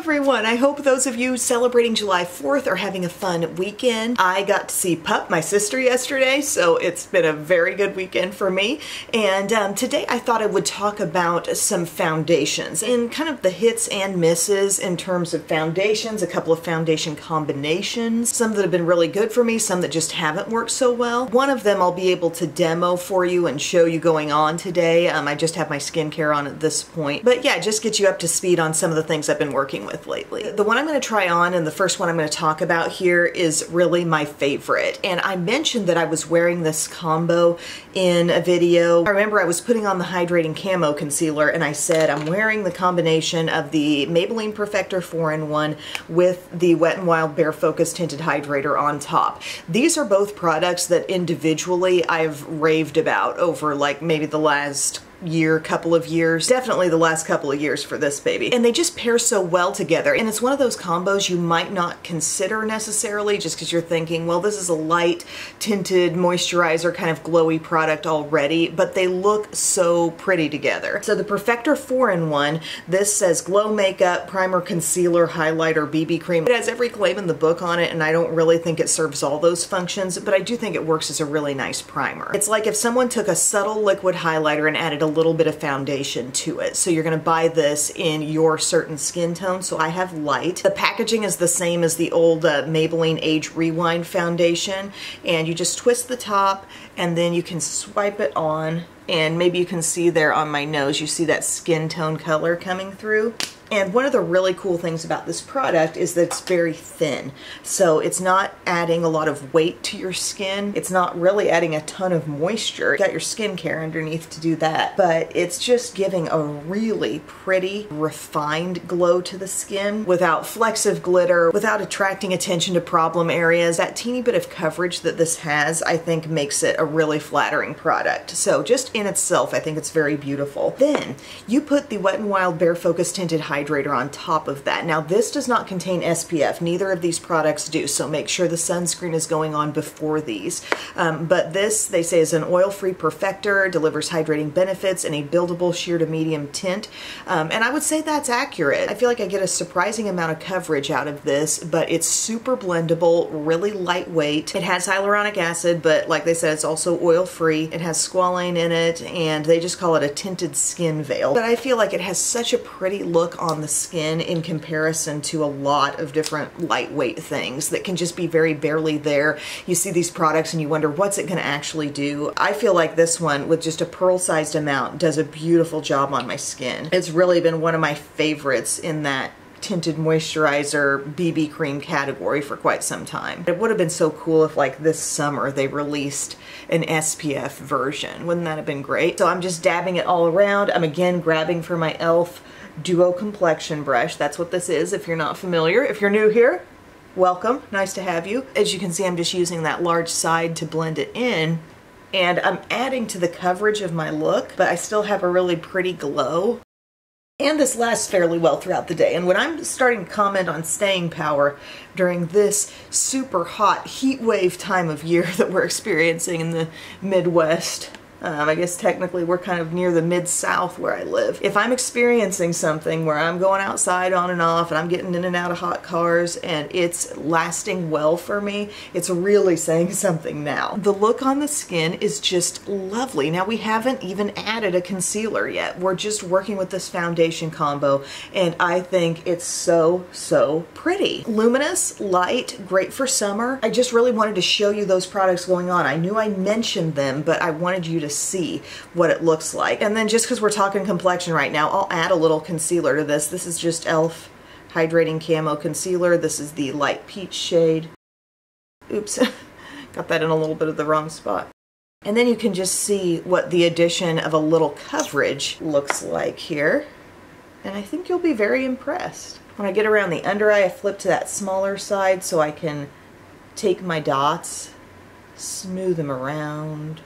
everyone. I hope those of you celebrating July 4th are having a fun weekend. I got to see Pup, my sister, yesterday, so it's been a very good weekend for me. And today I thought I would talk about some foundations and kind of the hits and misses in terms of foundations, a couple of foundation combinations, some that have been really good for me, some that just haven't worked so well. One of them I'll be able to demo for you and show you going on today. I just have my skincare on at this point. But yeah, just get you up to speed on some of the things I've been working with lately. The one I'm going to try on and the first one I'm going to talk about here is really my favorite. And I mentioned that I was wearing this combo in a video. I remember I was putting on the Hydrating Camo concealer and I said I'm wearing the combination of the Maybelline Perfector 4-in-1 with the Wet n Wild Bare Focus Tinted Hydrator on top. These are both products that individually I've raved about over like maybe the last couple of years, definitely the last couple of years for this baby. And they just pair so well together. And it's one of those combos you might not consider necessarily just because you're thinking, well, this is a light tinted moisturizer kind of glowy product already, but they look so pretty together. So the Perfector 4-in-1, this says glow makeup, primer, concealer, highlighter, BB cream. It has every claim in the book on it, and I don't really think it serves all those functions, but I do think it works as a really nice primer. It's like if someone took a subtle liquid highlighter and added a little bit of foundation to it. So you're going to buy this in your certain skin tone. So I have light. The packaging is the same as the old Maybelline Age Rewind foundation, and you just twist the top and then you can swipe it on, and maybe you can see there on my nose, you see that skin tone color coming through. And one of the really cool things about this product is that it's very thin. So it's not adding a lot of weight to your skin. It's not really adding a ton of moisture. You got your skincare underneath to do that. But it's just giving a really pretty, refined glow to the skin without flecks of glitter, without attracting attention to problem areas. That teeny bit of coverage that this has, I think, makes it a really flattering product. So just in itself, I think it's very beautiful. Then you put the Wet n Wild Bare Focus Tinted Hydrator on top of that. Now this does not contain SPF, neither of these products do, so make sure the sunscreen is going on before these. But this, they say, is an oil-free perfector, delivers hydrating benefits in a buildable sheer to medium tint, and I would say that's accurate. I feel like I get a surprising amount of coverage out of this, but it's super blendable, really lightweight. It has hyaluronic acid, but like they said, it's also oil-free. It has squalane in it, and they just call it a tinted skin veil. But I feel like it has such a pretty look on the skin in comparison to a lot of different lightweight things that can just be very barely there. You see these products and you wonder, what's it going to actually do? I feel like this one, with just a pearl-sized amount, does a beautiful job on my skin. It's really been one of my favorites in that tinted moisturizer BB cream category for quite some time. It would have been so cool if like this summer they released an SPF version. Wouldn't that have been great? So I'm just dabbing it all around. I'm again grabbing for my e.l.f. Duo Complexion brush. That's what this is if you're not familiar. If you're new here, welcome. Nice to have you. As you can see, I'm just using that large side to blend it in, and I'm adding to the coverage of my look, but I still have a really pretty glow. And this lasts fairly well throughout the day. And when I'm starting to comment on staying power during this super hot heat wave time of year that we're experiencing in the Midwest, I guess technically we're kind of near the Mid-South where I live. If I'm experiencing something where I'm going outside on and off and I'm getting in and out of hot cars and it's lasting well for me, it's really saying something now. The look on the skin is just lovely. Now we haven't even added a concealer yet. We're just working with this foundation combo, and I think it's so, so pretty. Luminous, light, great for summer. I just really wanted to show you those products going on. I knew I mentioned them, but I wanted you to see what it looks like. And then just because we're talking complexion right now, I'll add a little concealer to this. This is just e.l.f. Hydrating Camo Concealer. This is the light peach shade. Oops, got that in a little bit of the wrong spot. And then you can just see what the addition of a little coverage looks like here. And I think you'll be very impressed. When I get around the under eye, I flip to that smaller side so I can take my dots, smooth them around.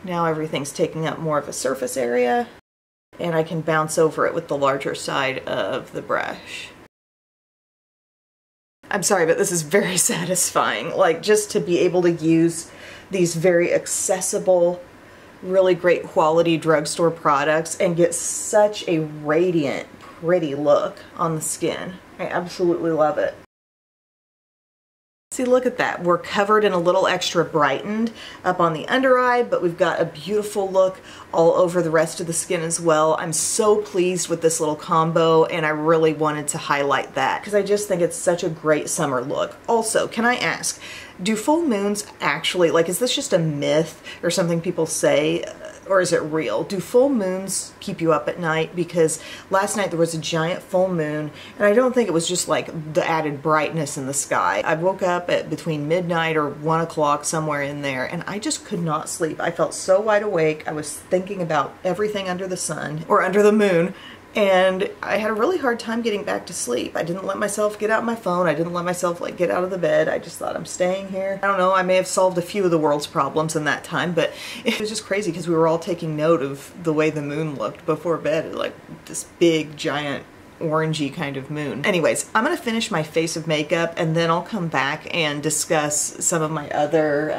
Now everything's taking up more of a surface area, and I can bounce over it with the larger side of the brush. I'm sorry, but this is very satisfying. Like, just to be able to use these very accessible, really great quality drugstore products and get such a radiant, pretty look on the skin. I absolutely love it. See, look at that. We're covered and a little extra brightened up on the under eye, but we've got a beautiful look all over the rest of the skin as well. I'm so pleased with this little combo, and I really wanted to highlight that because I just think it's such a great summer look. Also, can I ask, do full moons actually, like, is this just a myth or something people say? Or is it real? Do full moons keep you up at night? Because last night there was a giant full moon, and I don't think it was just like the added brightness in the sky. I woke up at between midnight or 1 o'clock, somewhere in there, and I just could not sleep. I felt so wide awake. I was thinking about everything under the sun, or under the moon, and I had a really hard time getting back to sleep. I didn't let myself get out my phone. I didn't let myself like get out of the bed. I just thought, I'm staying here. I don't know, I may have solved a few of the world's problems in that time, but it was just crazy because we were all taking note of the way the moon looked before bed, like this big, giant, orangey kind of moon. Anyways, I'm gonna finish my face of makeup and then I'll come back and discuss some of my other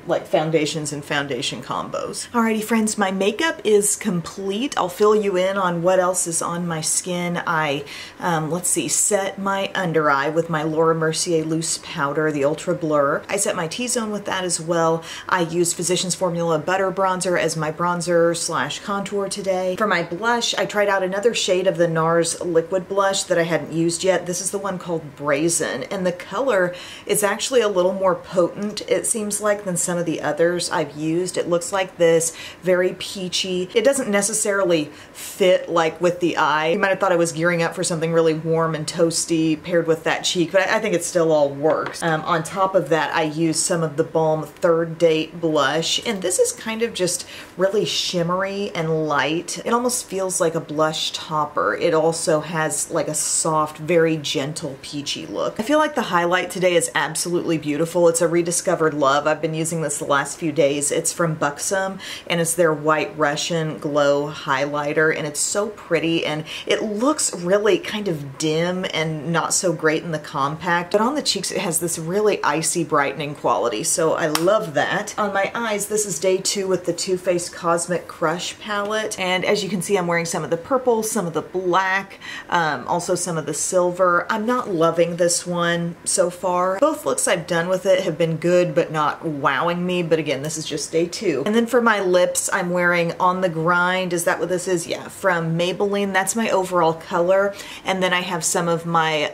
like foundations and foundation combos. Alrighty friends, my makeup is complete. I'll fill you in on what else is on my skin. I, let's see, set my under eye with my Laura Mercier loose powder, the Ultra Blur. I set my T-zone with that as well. I used Physicians Formula Butter Bronzer as my bronzer slash contour today. For my blush, I tried out another shade of the NARS liquid blush that I hadn't used yet. This is the one called Brazen, and the color is actually a little more potent, it seems like, than some of the others I've used. It looks like this, very peachy. It doesn't necessarily fit like with the eye. You might have thought I was gearing up for something really warm and toasty paired with that cheek, but I think it still all works. On top of that, I used some of the Balm Third Date blush, and this is kind of just really shimmery and light. It almost feels like a blush topper. It also has like a soft, very gentle, peachy look. I feel like the highlight today is absolutely beautiful. It's a rediscovered love. I've been using this the last few days. It's from Buxom, and it's their White Russian Glow highlighter, and it's so pretty, and it looks really kind of dim and not so great in the compact, but on the cheeks it has this really icy brightening quality, so I love that. On my eyes, this is day 2 with the Too Faced Cosmic Crush palette, and as you can see, I'm wearing some of the purple, some of the black, also some of the silver. I'm not loving this one so far. Both looks I've done with it have been good, but not wowing me, but again, this is just day 2. And then for my lips, I'm wearing On the Grind. Is that what this is? Yeah, from Maybelline. That's my overall color. And then I have some of my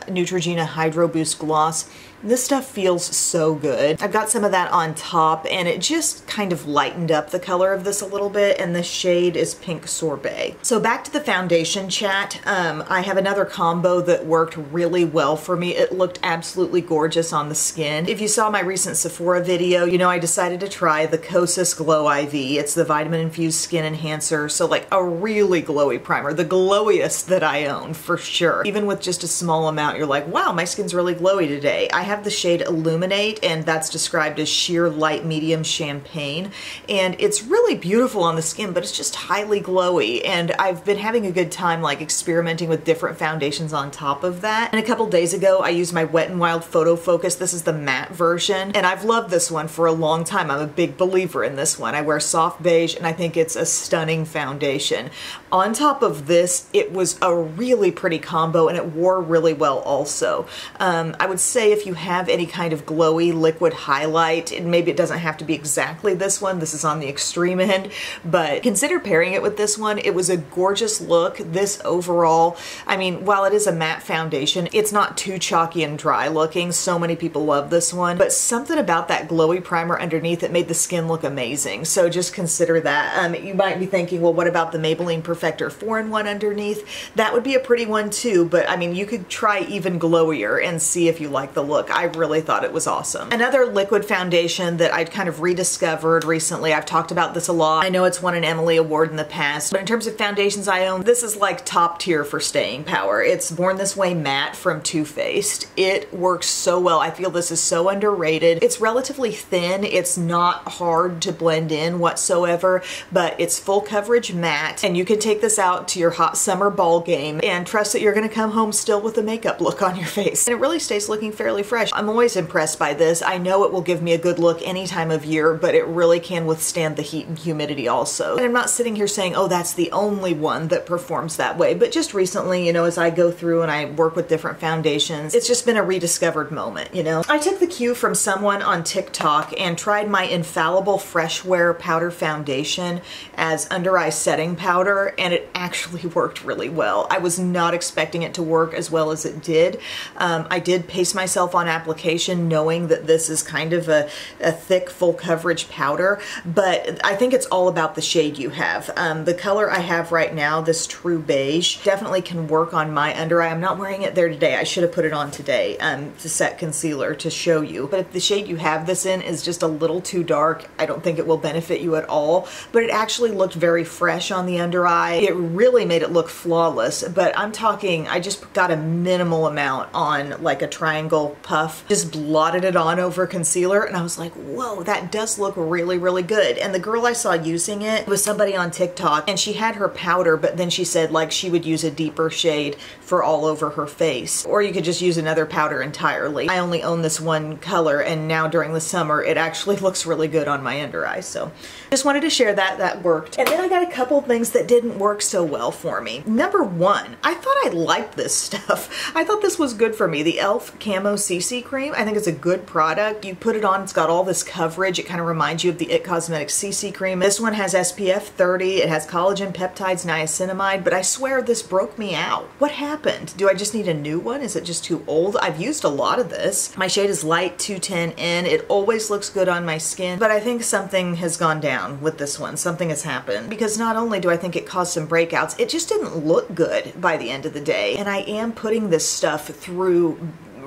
Neutrogena Hydro Boost Gloss. This stuff feels so good. I've got some of that on top, and it just kind of lightened up the color of this a little bit, and the shade is Pink Sorbet. So back to the foundation chat. I have another combo that worked really well for me. It looked absolutely gorgeous on the skin. If you saw my recent Sephora video, you know I decided to try the Kosas Glow IV. It's the vitamin infused skin enhancer, so like a really glowy primer, the glowiest that I own for sure. Even with just a small amount, you're like, wow, my skin's really glowy today. I have the shade Illuminate, and that's described as sheer light medium champagne, and it's really beautiful on the skin, but it's just highly glowy, and I've been having a good time like experimenting with different foundations on top of that. And a couple days ago I used my Wet n Wild Photo Focus. This is the matte version, and I've loved this one for a long time. I'm a big believer in this one. I wear soft beige, and I think it's a stunning foundation. On top of this, it was a really pretty combo, and it wore really well also. I would say if you have any kind of glowy liquid highlight, and maybe it doesn't have to be exactly this one, this is on the extreme end, but consider pairing it with this one. It was a gorgeous look. This overall, I mean, while it is a matte foundation, it's not too chalky and dry looking. So many people love this one, but something about that glowy primer underneath it made the skin look amazing. So just consider that. You might be thinking, well, what about the Maybelline Perfector 4-in-1 underneath? That would be a pretty one too, but I mean, you could try even glowier and see if you like the look. I really thought it was awesome. Another liquid foundation that I'd kind of rediscovered recently, I've talked about this a lot. I know it's won an Emily Award in the past, but in terms of foundations I own, this is like top tier for staying power. It's Born This Way Matte from Too Faced. It works so well. I feel this is so underrated. It's relatively thin. It's not hard to blend in whatsoever, but it's full coverage matte, and you can take this out to your hot summer ball game and trust that you're gonna come home still with a makeup look on your face. And it really stays looking fairly fresh. fresh. I'm always impressed by this. I know it will give me a good look any time of year, but it really can withstand the heat and humidity also. And I'm not sitting here saying, oh, that's the only one that performs that way, but just recently, you know, as I go through and I work with different foundations, it's just been a rediscovered moment, you know. I took the cue from someone on TikTok and tried my infallible Fresh Wear powder foundation as under eye setting powder, and it actually worked really well. I was not expecting it to work as well as it did. I did pace myself on application knowing that this is kind of a thick, full coverage powder, but I think it's all about the shade you have. The color I have right now, this True Beige, definitely can work on my under eye. I'm not wearing it there today. I should have put it on today to set concealer to show you. But if the shade you have this in is just a little too dark, I don't think it will benefit you at all. But it actually looked very fresh on the under eye. It really made it look flawless, but I'm talking, I just got a minimal amount on like a triangle puff, just blotted it on over concealer, and I was like, whoa, that does look really, really good. And the girl I saw using it was somebody on TikTok, and she had her powder, but then she said like she would use a deeper shade for all over her face, or you could just use another powder entirely. I only own this one color, and now during the summer it actually looks really good on my under eye, so just wanted to share that worked. And then I got a couple things that didn't work so well for me. Number one, I thought I liked this stuff. I thought this was good for me. The e.l.f. Camo CC Cream, I think it's a good product. You put it on, it's got all this coverage. It kind of reminds you of the IT Cosmetics CC Cream. This one has SPF 30. It has collagen peptides, niacinamide, but I swear this broke me out. What happened? Do I just need a new one? Is it just too old? I've used a lot of this. My shade is light 210N. It always looks good on my skin, but I think something has gone down with this one. Something has happened, because not only do I think it caused some breakouts, it just didn't look good by the end of the day. And I am putting this stuff through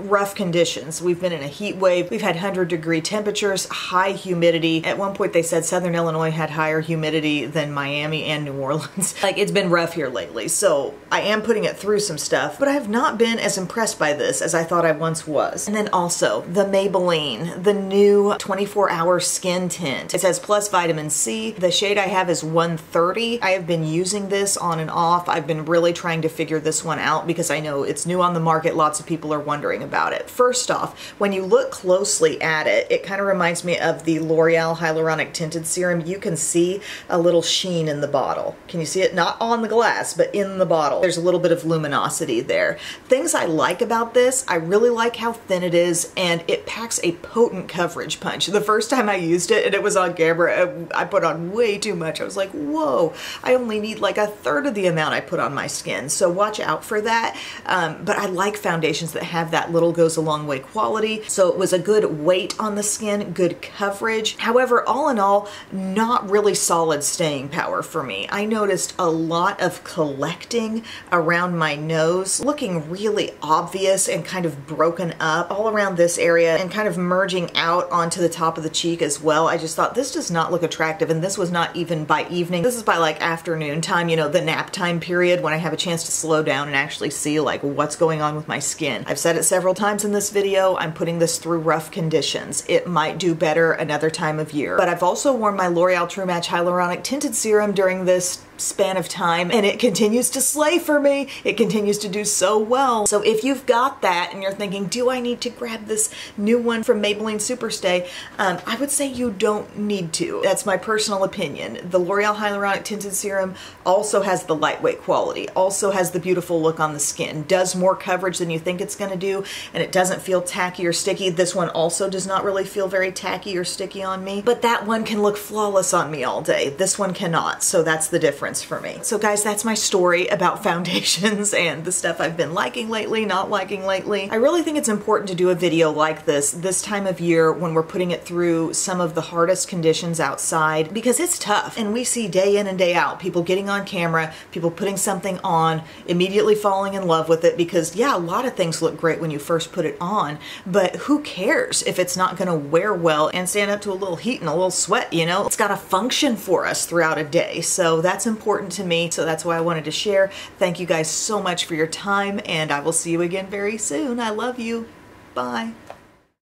rough conditions. We've been in a heat wave. We've had 100-degree temperatures, high humidity. At one point they said Southern Illinois had higher humidity than Miami and New Orleans. Like, it's been rough here lately. So I am putting it through some stuff, but I have not been as impressed by this as I thought I once was. And then also the Maybelline, the new 24-hour skin tint. It says plus vitamin C. The shade I have is 130. I have been using this on and off. I've been really trying to figure this one out because I know it's new on the market. Lots of people are wondering about it. First off, when you look closely at it, it kind of reminds me of the L'Oreal Hyaluronic Tinted Serum. You can see a little sheen in the bottle. Can you see it? Not on the glass, but in the bottle. There's a little bit of luminosity there. Things I like about this, I really like how thin it is, and it packs a potent coverage punch. The first time I used it, and it was on camera, I put on way too much. I was like, whoa, I only need like a third of the amount I put on my skin. So watch out for that. But I like foundations that have that little goes a long way quality. So it was a good weight on the skin, good coverage. However, all in all, not really solid staying power for me. I noticed a lot of collecting around my nose, looking really obvious and kind of broken up all around this area and kind of merging out onto the top of the cheek as well. I just thought this does not look attractive, and this was not even by evening. This is by like afternoon time, you know, the nap time period when I have a chance to slow down and actually see like what's going on with my skin. I've said it several times in this video, I'm putting this through rough conditions. It might do better another time of year. But I've also worn my L'Oreal True Match Hyaluronic Tinted Serum during this span of time, and it continues to slay for me. It continues to do so well. So if you've got that and you're thinking, do I need to grab this new one from Maybelline Superstay? I would say you don't need to. That's my personal opinion. The L'Oreal Hyaluronic Tinted Serum also has the lightweight quality, also has the beautiful look on the skin, does more coverage than you think it's going to do, and it doesn't feel tacky or sticky. This one also does not really feel very tacky or sticky on me, but that one can look flawless on me all day. This one cannot, so that's the difference for me. So guys, that's my story about foundations and the stuff I've been liking lately, not liking lately. I really think it's important to do a video like this time of year when we're putting it through some of the hardest conditions outside, because it's tough, and we see day in and day out people getting on camera, people putting something on, immediately falling in love with it because yeah, a lot of things look great when you first put it on, but who cares if it's not going to wear well and stand up to a little heat and a little sweat, you know? It's got to function for us throughout a day, so that's important to me, so that's why I wanted to share. Thank you guys so much for your time, and I will see you again very soon. I love you. Bye.